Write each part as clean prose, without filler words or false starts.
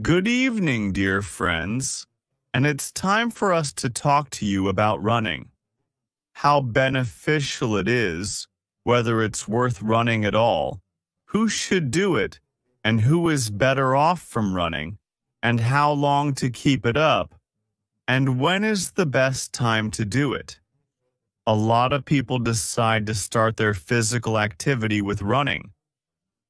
Good evening, dear friends, and it's time for us to talk to you about running, how beneficial it is, whether it's worth running at all, who should do it, and who is better off from running, and how long to keep it up, and when is the best time to do it. A lot of people decide to start their physical activity with running,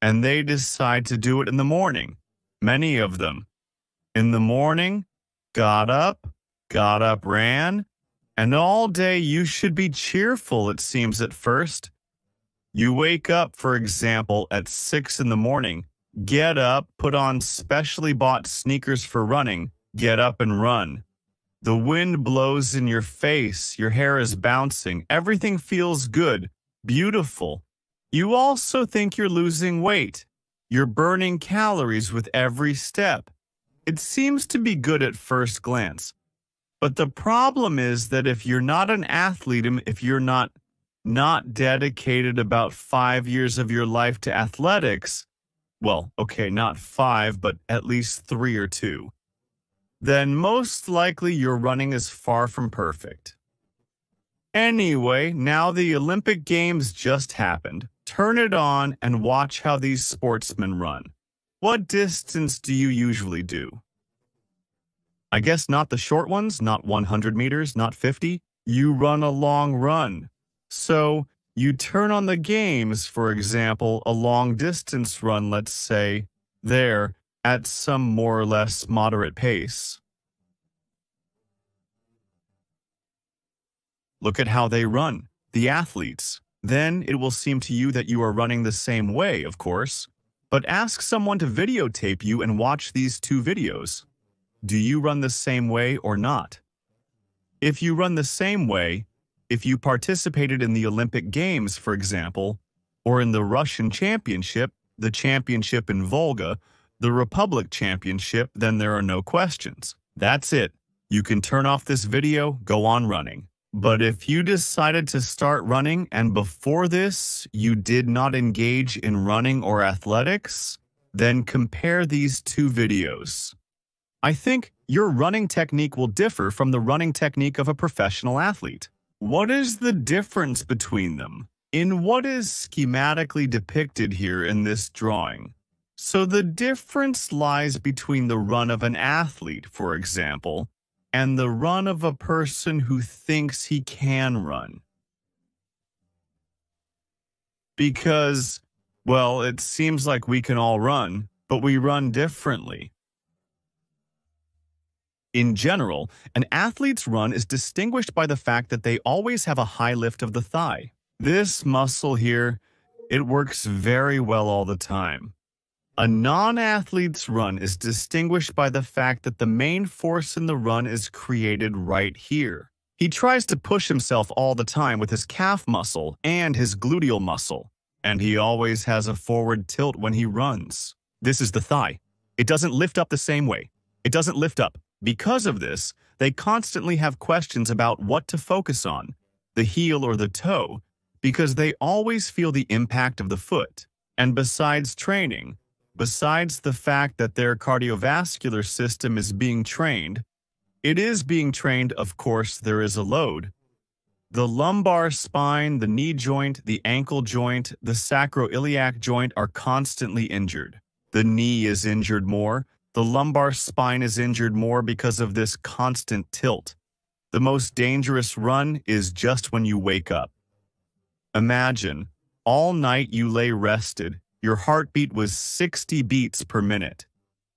and they decide to do it in the morning, many of them. In the morning, got up, ran, and all day you should be cheerful, it seems at first. You wake up, for example, at 6 in the morning, get up, put on specially bought sneakers for running, get up and run. The wind blows in your face, your hair is bouncing, everything feels good, beautiful. You also think you're losing weight. You're burning calories with every step. It seems to be good at first glance. But the problem is that if you're not an athlete, if you're not dedicated about 5 years of your life to athletics, well, okay, not 5, but at least 3 or 2, then most likely your running is far from perfect. Anyway, now the Olympic Games just happened. Turn it on and watch how these sportsmen run. What distance do you usually do? I guess not the short ones, not 100 meters, not 50. You run a long run. So you turn on the games, for example, a long distance run, let's say, there, at some more or less moderate pace. Look at how they run, the athletes. Then it will seem to you that you are running the same way, of course. But ask someone to videotape you and watch these 2 videos. Do you run the same way or not? If you run the same way, if you participated in the Olympic Games, for example, or in the Russian Championship, the Championship in Volga, the Republic Championship, then there are no questions. That's it. You can turn off this video, go on running. But if you decided to start running and before this you did not engage in running or athletics, then compare these 2 videos. I think your running technique will differ from the running technique of a professional athlete. What is the difference between them? In what is schematically depicted here in this drawing? So the difference lies between the run of an athlete, for example, and the run of a person who thinks he can run. Because, well, it seems like we can all run, but we run differently. In general, an athlete's run is distinguished by the fact that they always have a high lift of the thigh. This muscle here, it works very well all the time. A non-athlete's run is distinguished by the fact that the main force in the run is created right here. He tries to push himself all the time with his calf muscle and his gluteal muscle, and he always has a forward tilt when he runs. This is the thigh. It doesn't lift up the same way. It doesn't lift up. Because of this, they constantly have questions about what to focus on, the heel or the toe, because they always feel the impact of the foot. And besides training, besides the fact that their cardiovascular system is being trained, it is being trained, of course, there is a load. The lumbar spine, the knee joint, the ankle joint, the sacroiliac joint are constantly injured. The knee is injured more. The lumbar spine is injured more because of this constant tilt. The most dangerous run is just when you wake up. Imagine, all night you lay rested, your heartbeat was 60 beats per minute.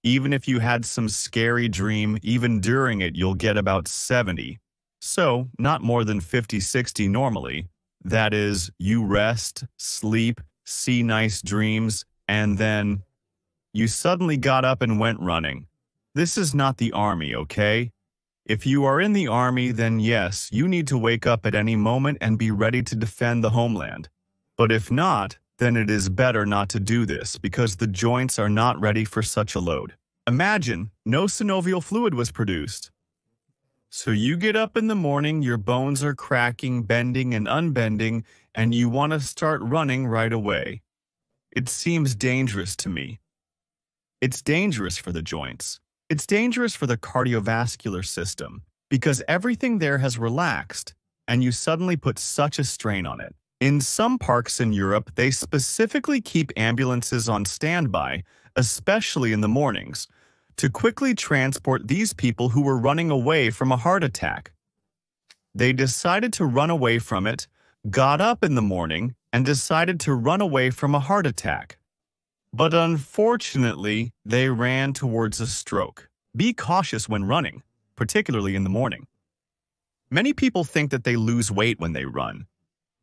Even if you had some scary dream, even during it you'll get about 70. So, not more than 50-60 normally. That is, you rest, sleep, see nice dreams, and then you suddenly got up and went running. This is not the army, okay? If you are in the army, then yes, you need to wake up at any moment and be ready to defend the homeland. But if not, then it is better not to do this because the joints are not ready for such a load. Imagine, no synovial fluid was produced. So you get up in the morning, your bones are cracking, bending and unbending, and you want to start running right away. It seems dangerous to me. It's dangerous for the joints. It's dangerous for the cardiovascular system because everything there has relaxed, and you suddenly put such a strain on it. In some parks in Europe, they specifically keep ambulances on standby, especially in the mornings, to quickly transport these people who were running away from a heart attack. They decided to run away from it, got up in the morning, and decided to run away from a heart attack. But unfortunately, they ran towards a stroke. Be cautious when running, particularly in the morning. Many people think that they lose weight when they run,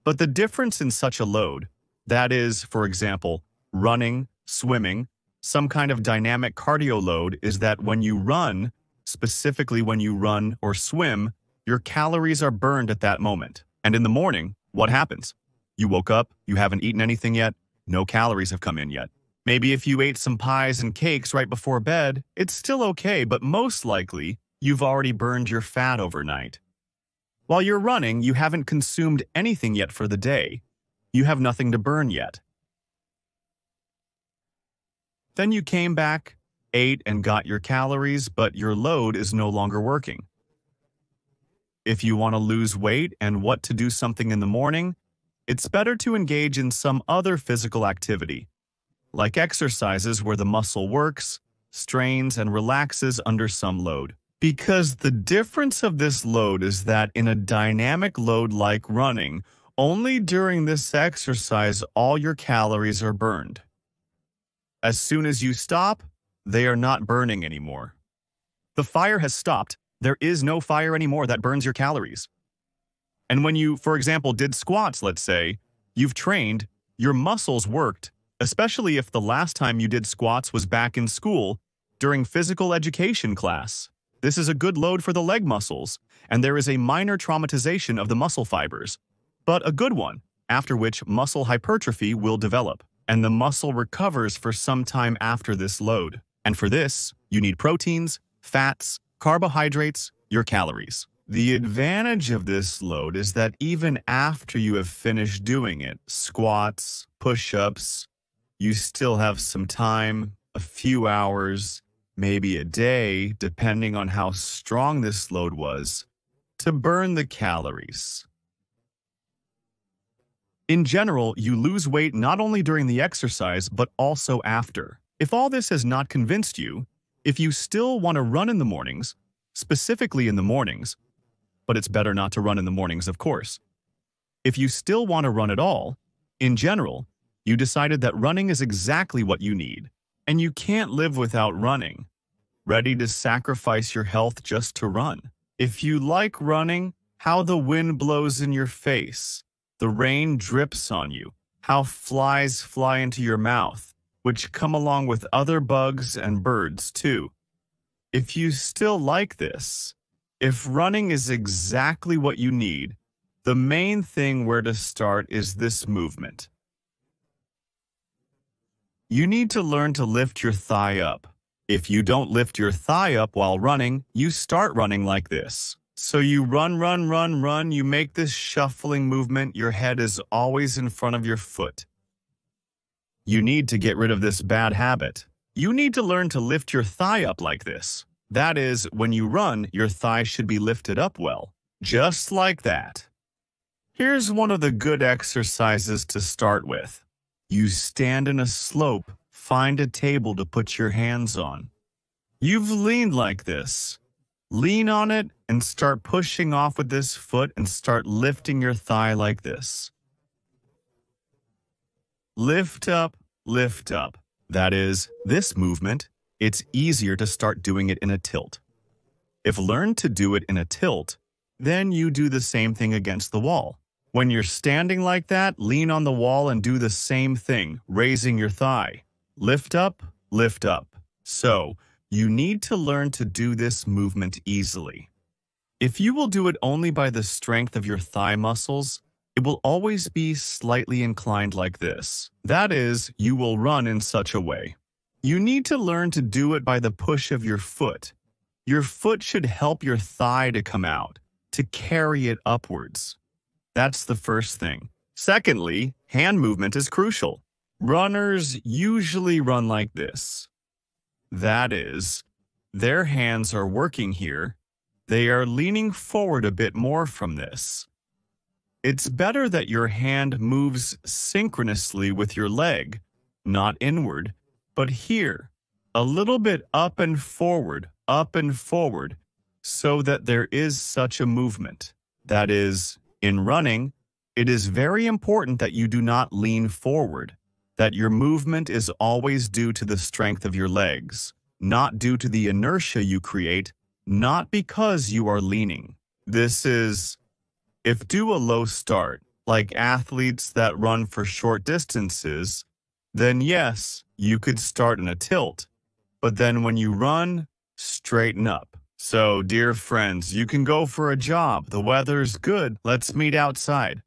but the difference in such a load, that is, for example, running, swimming, some kind of dynamic cardio load, is that when you run, specifically when you run or swim, your calories are burned at that moment. And in the morning, what happens? You woke up, you haven't eaten anything yet, no calories have come in yet. Maybe if you ate some pies and cakes right before bed, it's still okay, but most likely, you've already burned your fat overnight. While you're running, you haven't consumed anything yet for the day. You have nothing to burn yet. Then you came back, ate and got your calories, but your load is no longer working. If you want to lose weight and what to do something in the morning, it's better to engage in some other physical activity, like exercises where the muscle works, strains, and relaxes under some load. Because the difference of this load is that in a dynamic load like running, only during this exercise all your calories are burned. As soon as you stop, they are not burning anymore. The fire has stopped. There is no fire anymore that burns your calories. And when you, for example, did squats, let's say, you've trained, your muscles worked, especially if the last time you did squats was back in school during physical education class. This is a good load for the leg muscles, and there is a minor traumatization of the muscle fibers, but a good one, after which muscle hypertrophy will develop, and the muscle recovers for some time after this load. And for this, you need proteins, fats, carbohydrates, your calories. The advantage of this load is that even after you have finished doing it, squats, push-ups, you still have some time, a few hours, maybe a day, depending on how strong this load was, to burn the calories. In general, you lose weight not only during the exercise, but also after. If all this has not convinced you, if you still want to run in the mornings, specifically in the mornings, but it's better not to run in the mornings, of course. If you still want to run at all, in general, you decided that running is exactly what you need, and you can't live without running, ready to sacrifice your health just to run. If you like running, how the wind blows in your face, the rain drips on you, how flies fly into your mouth, which come along with other bugs and birds too. If you still like this, if running is exactly what you need, the main thing where to start is this movement. You need to learn to lift your thigh up. If you don't lift your thigh up while running, you start running like this. So you run, run, run, run, you make this shuffling movement, your head is always in front of your foot. You need to get rid of this bad habit. You need to learn to lift your thigh up like this. That is, when you run, your thigh should be lifted up well. Just like that. Here's one of the good exercises to start with. You stand in a slope, find a table to put your hands on. You've leaned like this. Lean on it and start pushing off with this foot and start lifting your thigh like this. Lift up, lift up. That is, this movement, it's easier to start doing it in a tilt. If learned to do it in a tilt, then you do the same thing against the wall. When you're standing like that, lean on the wall and do the same thing, raising your thigh. Lift up, lift up. So, you need to learn to do this movement easily. If you will do it only by the strength of your thigh muscles, it will always be slightly inclined like this. That is, you will run in such a way. You need to learn to do it by the push of your foot. Your foot should help your thigh to come out, to carry it upwards. That's the first thing. Secondly, hand movement is crucial. Runners usually run like this. That is, their hands are working here. They are leaning forward a bit more from this. It's better that your hand moves synchronously with your leg, not inward, but here, a little bit up and forward, so that there is such a movement. That is, in running, it is very important that you do not lean forward, that your movement is always due to the strength of your legs, not due to the inertia you create, not because you are leaning. This is, if do a low start, like athletes that run for short distances, then yes, you could start in a tilt. But then when you run, straighten up. So, dear friends, you can go for a jog. The weather's good. Let's meet outside.